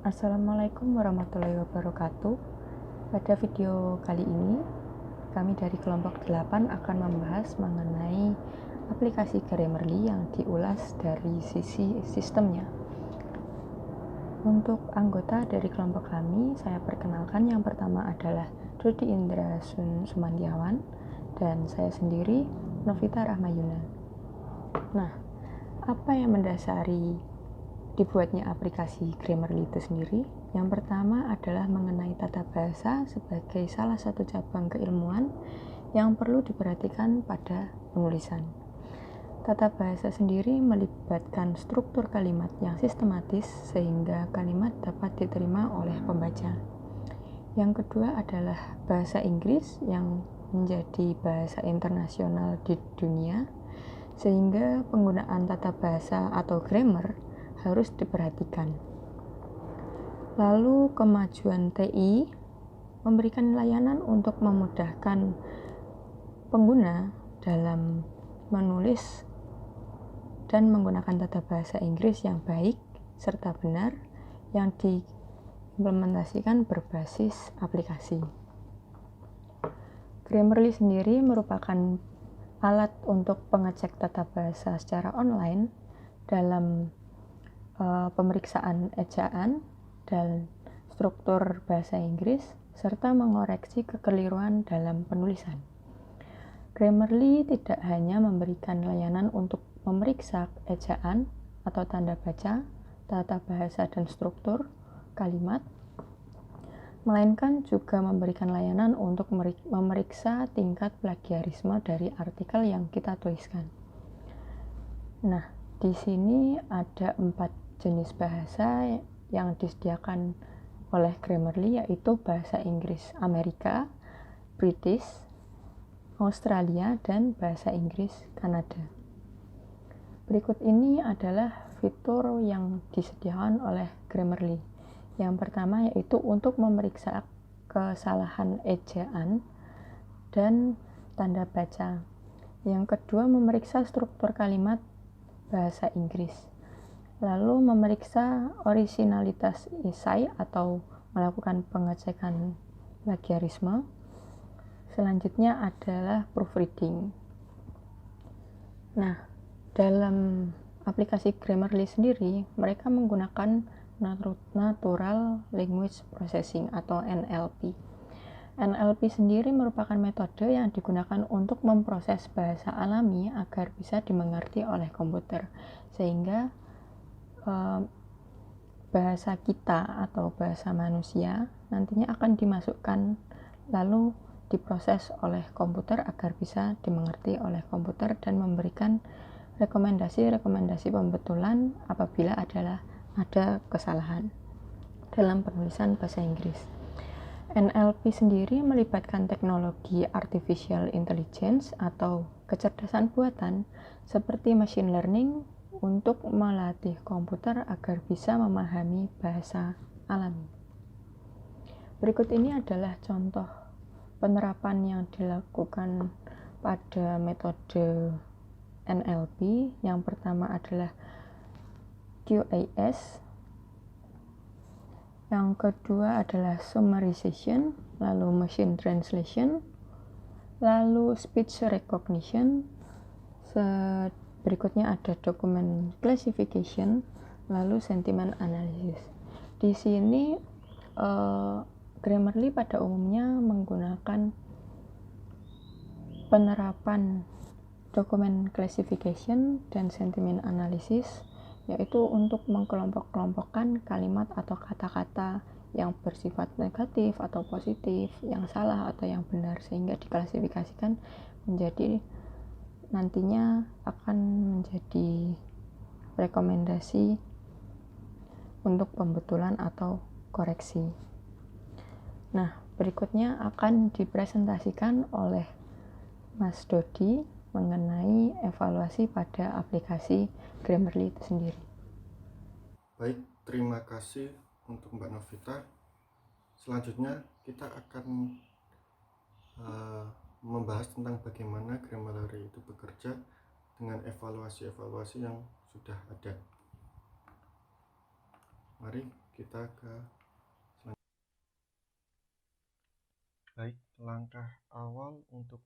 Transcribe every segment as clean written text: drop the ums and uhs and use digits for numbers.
Assalamualaikum warahmatullahi wabarakatuh. Pada video kali ini, kami dari kelompok 8 akan membahas mengenai aplikasi Grammarly yang diulas dari sisi sistemnya. Untuk anggota dari kelompok kami, saya perkenalkan. Yang pertama adalah Dodi Indra Sumandiawan dan saya sendiri Novita Rahmayuna. Nah, apa yang mendasari dibuatnya aplikasi Grammarly itu sendiri? Yang pertama adalah mengenai tata bahasa sebagai salah satu cabang keilmuan yang perlu diperhatikan pada penulisan. Tata bahasa sendiri melibatkan struktur kalimat yang sistematis sehingga kalimat dapat diterima oleh pembaca. Yang kedua adalah bahasa Inggris yang menjadi bahasa internasional di dunia, sehingga penggunaan tata bahasa atau grammar harus diperhatikan. Lalu kemajuan TI memberikan layanan untuk memudahkan pengguna dalam menulis dan menggunakan tata bahasa Inggris yang baik serta benar yang diimplementasikan berbasis aplikasi. Grammarly sendiri merupakan alat untuk pengecek tata bahasa secara online dalam pemeriksaan ejaan dan struktur bahasa Inggris, serta mengoreksi kekeliruan dalam penulisan. Grammarly tidak hanya memberikan layanan untuk memeriksa ejaan atau tanda baca, tata bahasa dan struktur kalimat, melainkan juga memberikan layanan untuk memeriksa tingkat plagiarisme dari artikel yang kita tuliskan. Nah, di sini ada 4 jenis bahasa yang disediakan oleh Grammarly, yaitu bahasa Inggris Amerika, British, Australia, dan bahasa Inggris Kanada. Berikut ini adalah fitur yang disediakan oleh Grammarly. Yang pertama yaitu untuk memeriksa kesalahan ejaan dan tanda baca. Yang kedua, memeriksa struktur kalimat bahasa Inggris. Lalu memeriksa orisinalitas esai atau melakukan pengecekan plagiarisme. Selanjutnya adalah proofreading. Nah, dalam aplikasi Grammarly sendiri, mereka menggunakan Natural Language Processing atau NLP. NLP sendiri merupakan metode yang digunakan untuk memproses bahasa alami agar bisa dimengerti oleh komputer, sehingga bahasa kita atau bahasa manusia nantinya akan dimasukkan lalu diproses oleh komputer agar bisa dimengerti oleh komputer dan memberikan rekomendasi pembetulan apabila ada kesalahan dalam penulisan bahasa Inggris. NLP sendiri melibatkan teknologi artificial intelligence atau kecerdasan buatan seperti machine learning untuk melatih komputer agar bisa memahami bahasa alami. Berikut ini adalah contoh penerapan yang dilakukan pada metode NLP. Yang pertama adalah QAS, yang kedua adalah summarization, lalu machine translation, lalu speech recognition, berikutnya ada document classification, lalu sentiment analysis. Di sini Grammarly pada umumnya menggunakan penerapan document classification dan sentiment analysis, yaitu untuk mengkelompok-kelompokkan kalimat atau kata-kata yang bersifat negatif atau positif, yang salah atau yang benar, sehingga diklasifikasikan menjadi nantinya akan menjadi rekomendasi untuk pembetulan atau koreksi. Nah, berikutnya akan dipresentasikan oleh Mas Dodi mengenai evaluasi pada aplikasi Grammarly itu sendiri. Baik, terima kasih untuk Mbak Novita. Selanjutnya kita akan membahas tentang bagaimana Grammarly itu bekerja dengan evaluasi-evaluasi yang sudah ada. Mari kita ke baik. Langkah awal untuk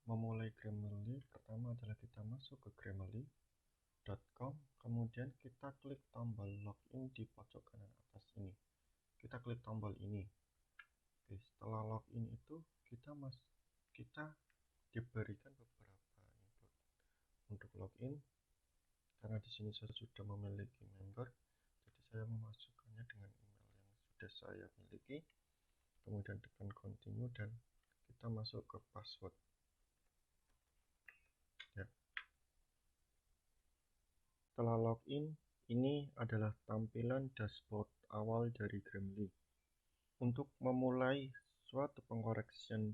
memulai Grammarly pertama adalah kita masuk ke grammarly.com, kemudian kita klik tombol login di pojok kanan atas ini. Kita klik tombol ini. Oke, setelah login itu kita diberikan beberapa input untuk login. Karena di sini saya sudah memiliki member, jadi saya memasukkannya dengan email yang sudah saya miliki. Kemudian tekan continue dan kita masuk ke password. Ya. Setelah login, ini adalah tampilan dashboard awal dari Grammarly. Untuk memulai suatu pengkoreksian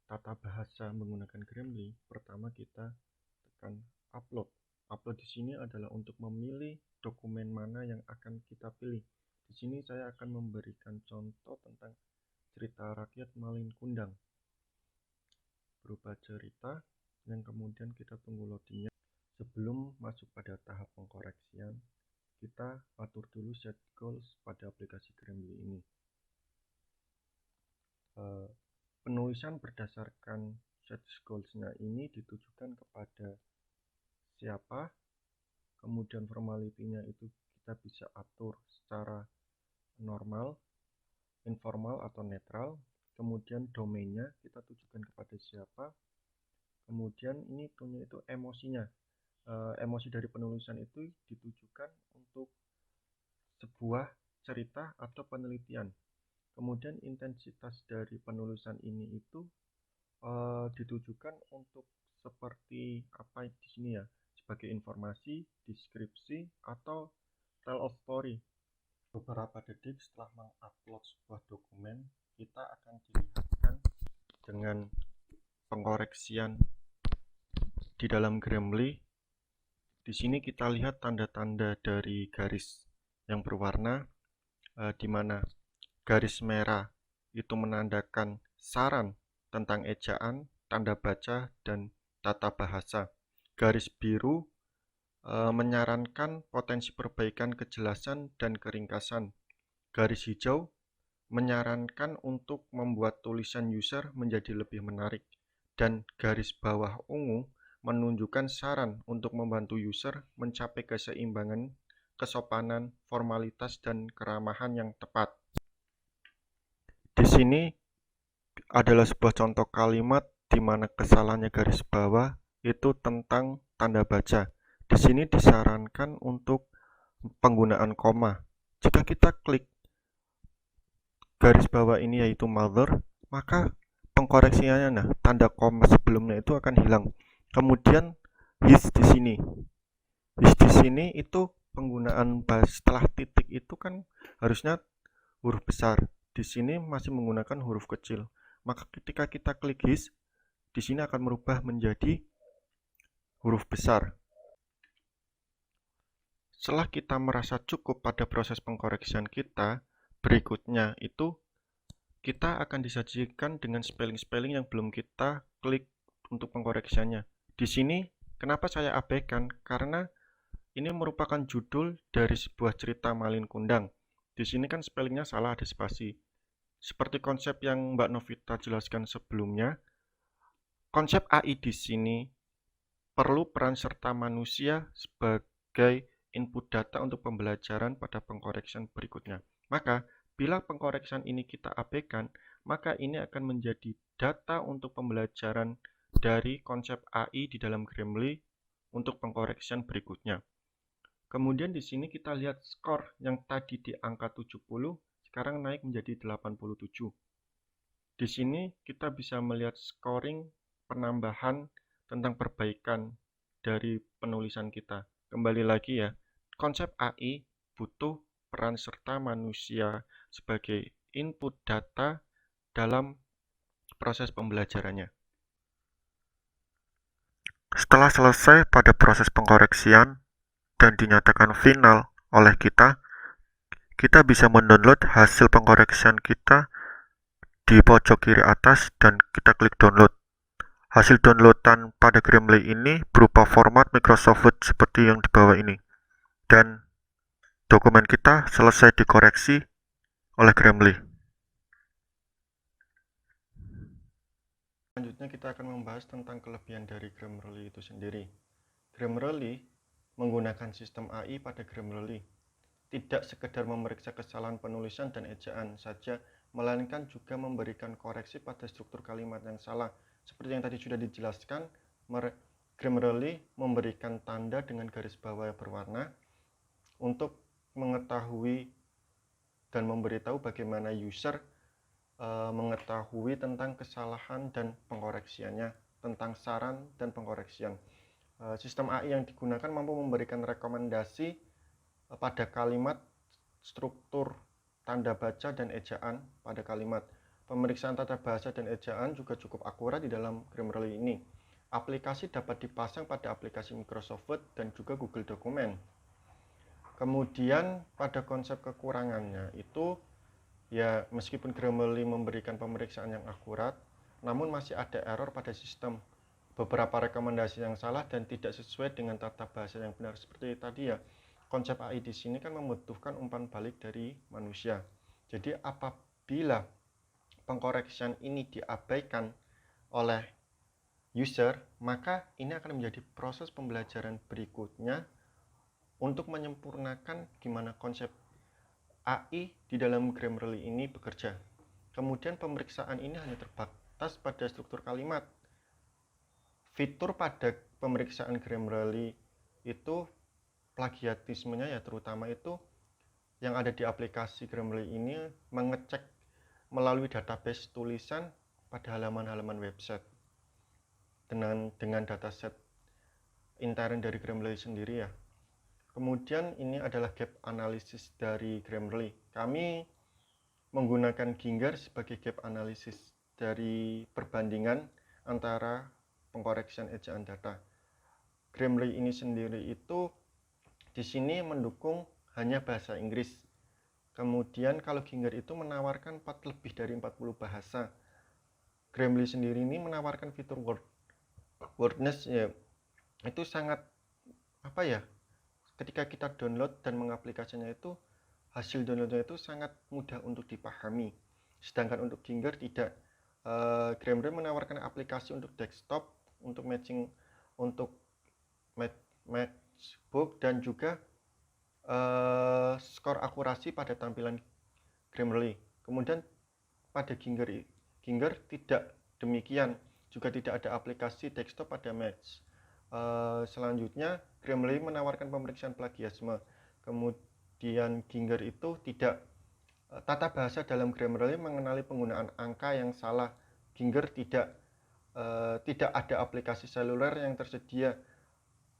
tata bahasa menggunakan Grammarly, pertama kita tekan upload. Upload di sini adalah untuk memilih dokumen mana yang akan kita pilih. Di sini saya akan memberikan contoh tentang cerita rakyat Malin Kundang berupa cerita yang kemudian kita tunggu loadingnya. Sebelum masuk pada tahap pengkoreksian, kita atur dulu set goals pada aplikasi Grammarly ini. Penulisan berdasarkan set goals-nya ini ditujukan kepada siapa, kemudian formality-nya itu kita bisa atur secara normal, informal atau netral, kemudian domainnya kita tujukan kepada siapa, kemudian ini tone-nya itu emosinya. Emosi dari penulisan itu ditujukan untuk sebuah cerita atau penelitian. Kemudian intensitas dari penulisan ini itu ditujukan untuk seperti apa di sini ya, sebagai informasi, deskripsi, atau tell a story. Beberapa detik setelah mengupload sebuah dokumen, kita akan dilihatkan dengan pengkoreksian di dalam Grammarly. Di sini kita lihat tanda-tanda dari garis yang berwarna, di mana garis merah itu menandakan saran tentang ejaan, tanda baca, dan tata bahasa. Garis biru menyarankan potensi perbaikan kejelasan dan keringkasan. Garis hijau menyarankan untuk membuat tulisan user menjadi lebih menarik. Dan garis bawah ungu menunjukkan saran untuk membantu user mencapai keseimbangan, kesopanan, formalitas, dan keramahan yang tepat. Di sini adalah sebuah contoh kalimat di mana kesalahannya garis bawah itu tentang tanda baca. Di sini disarankan untuk penggunaan koma. Jika kita klik garis bawah ini yaitu mother, maka pengkoreksiannya tanda koma sebelumnya itu akan hilang. Kemudian his di sini. His di sini itu penggunaan setelah titik itu kan harusnya huruf besar. Di sini masih menggunakan huruf kecil. Maka ketika kita klik his, di sini akan merubah menjadi huruf besar. Setelah kita merasa cukup pada proses pengkoreksian kita, berikutnya itu kita akan disajikan dengan spelling-spelling yang belum kita klik untuk pengkoreksiannya. Di sini kenapa saya abaikan? Karena ini merupakan judul dari sebuah cerita Malin Kundang. Di sini kan spellingnya salah, ada spasi. Seperti konsep yang Mbak Novita jelaskan sebelumnya, konsep AI di sini perlu peran serta manusia sebagai input data untuk pembelajaran pada pengkoreksian berikutnya. Maka, bila pengkoreksian ini kita abaikan, maka ini akan menjadi data untuk pembelajaran dari konsep AI di dalam Grammarly untuk pengkoreksian berikutnya. Kemudian di sini kita lihat skor yang tadi di angka 70, sekarang naik menjadi 87. Di sini kita bisa melihat scoring penambahan tentang perbaikan dari penulisan kita. Kembali lagi ya, konsep AI butuh peran serta manusia sebagai input data dalam proses pembelajarannya. Setelah selesai pada proses pengkoreksian dan dinyatakan final oleh kita bisa mendownload hasil pengkoreksian kita di pojok kiri atas dan kita klik download. Hasil downloadan pada Grammarly ini berupa format Microsoft Word seperti yang di bawah ini. Dan dokumen kita selesai dikoreksi oleh Grammarly. Selanjutnya kita akan membahas tentang kelebihan dari Grammarly itu sendiri. Grammarly menggunakan sistem AI pada Grammarly tidak sekedar memeriksa kesalahan penulisan dan ejaan saja, melainkan juga memberikan koreksi pada struktur kalimat yang salah. Seperti yang tadi sudah dijelaskan, Grammarly memberikan tanda dengan garis bawah berwarna untuk mengetahui dan memberitahu bagaimana user mengetahui tentang kesalahan dan pengkoreksiannya, tentang saran dan pengkoreksian. Sistem AI yang digunakan mampu memberikan rekomendasi pada kalimat, struktur, tanda baca, dan ejaan pada kalimat. Pemeriksaan tata bahasa dan ejaan juga cukup akurat di dalam Grammarly ini. Aplikasi dapat dipasang pada aplikasi Microsoft Word dan juga Google Dokumen. Kemudian pada konsep kekurangannya itu, ya meskipun Grammarly memberikan pemeriksaan yang akurat, namun masih ada error pada sistem. Beberapa rekomendasi yang salah dan tidak sesuai dengan tata bahasa yang benar. Seperti tadi ya, konsep AI di sini kan membutuhkan umpan balik dari manusia. Jadi apabila pengkoreksian ini diabaikan oleh user, maka ini akan menjadi proses pembelajaran berikutnya untuk menyempurnakan gimana konsep AI di dalam Grammarly ini bekerja. Kemudian pemeriksaan ini hanya terbatas pada struktur kalimat. Fitur pada pemeriksaan Grammarly itu plagiatismenya ya, terutama itu yang ada di aplikasi Grammarly ini mengecek melalui database tulisan pada halaman-halaman website dengan dataset intern dari Grammarly sendiri ya. Kemudian ini adalah gap analisis dari Grammarly. Kami menggunakan Ginger sebagai gap analisis dari perbandingan antara pengkoreksian ejaan data. Grammarly ini sendiri itu di sini mendukung hanya bahasa Inggris. Kemudian kalau Ginger itu menawarkan lebih dari 40 bahasa. Grammarly sendiri ini menawarkan fitur wordness ya. Itu sangat ketika kita download dan mengaplikasinya itu, hasil downloadnya itu sangat mudah untuk dipahami. Sedangkan untuk Ginger tidak. Grammarly menawarkan aplikasi untuk desktop, untuk matching, untuk matchbook, dan juga skor akurasi pada tampilan Grammarly. Kemudian pada Ginger tidak demikian, juga tidak ada aplikasi desktop pada Match. Selanjutnya Grammarly menawarkan pemeriksaan plagiasme. Kemudian Ginger itu tidak. Tata bahasa dalam Grammarly mengenali penggunaan angka yang salah. Ginger tidak ada aplikasi seluler yang tersedia.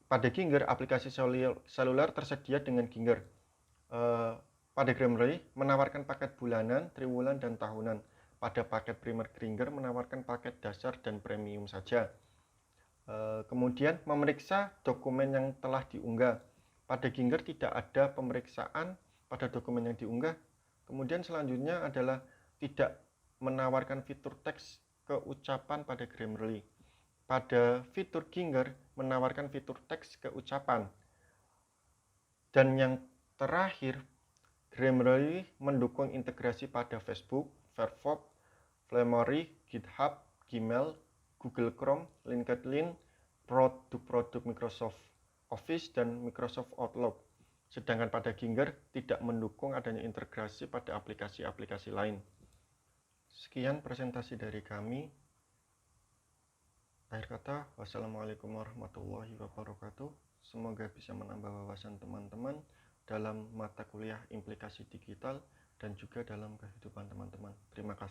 Pada Ginger, aplikasi seluler tersedia dengan Ginger. Pada Grammarly menawarkan paket bulanan, triwulan, dan tahunan. Pada paket primer Ginger menawarkan paket dasar dan premium saja. Kemudian memeriksa dokumen yang telah diunggah. Pada Ginger tidak ada pemeriksaan pada dokumen yang diunggah. Kemudian selanjutnya adalah tidak menawarkan fitur teks ke ucapan pada Grammarly. Pada fitur Ginger menawarkan fitur teks ke ucapan. Dan yang terakhir, Grammarly mendukung integrasi pada Facebook, Firefox, Flamory, GitHub, Gmail, Google Chrome, LinkedIn, produk-produk Microsoft Office, dan Microsoft Outlook. Sedangkan pada Ginger tidak mendukung adanya integrasi pada aplikasi-aplikasi lain. Sekian presentasi dari kami. Akhir kata, wassalamualaikum warahmatullahi wabarakatuh. Semoga bisa menambah wawasan teman-teman dalam mata kuliah implikasi digital dan juga dalam kehidupan teman-teman. Terima kasih.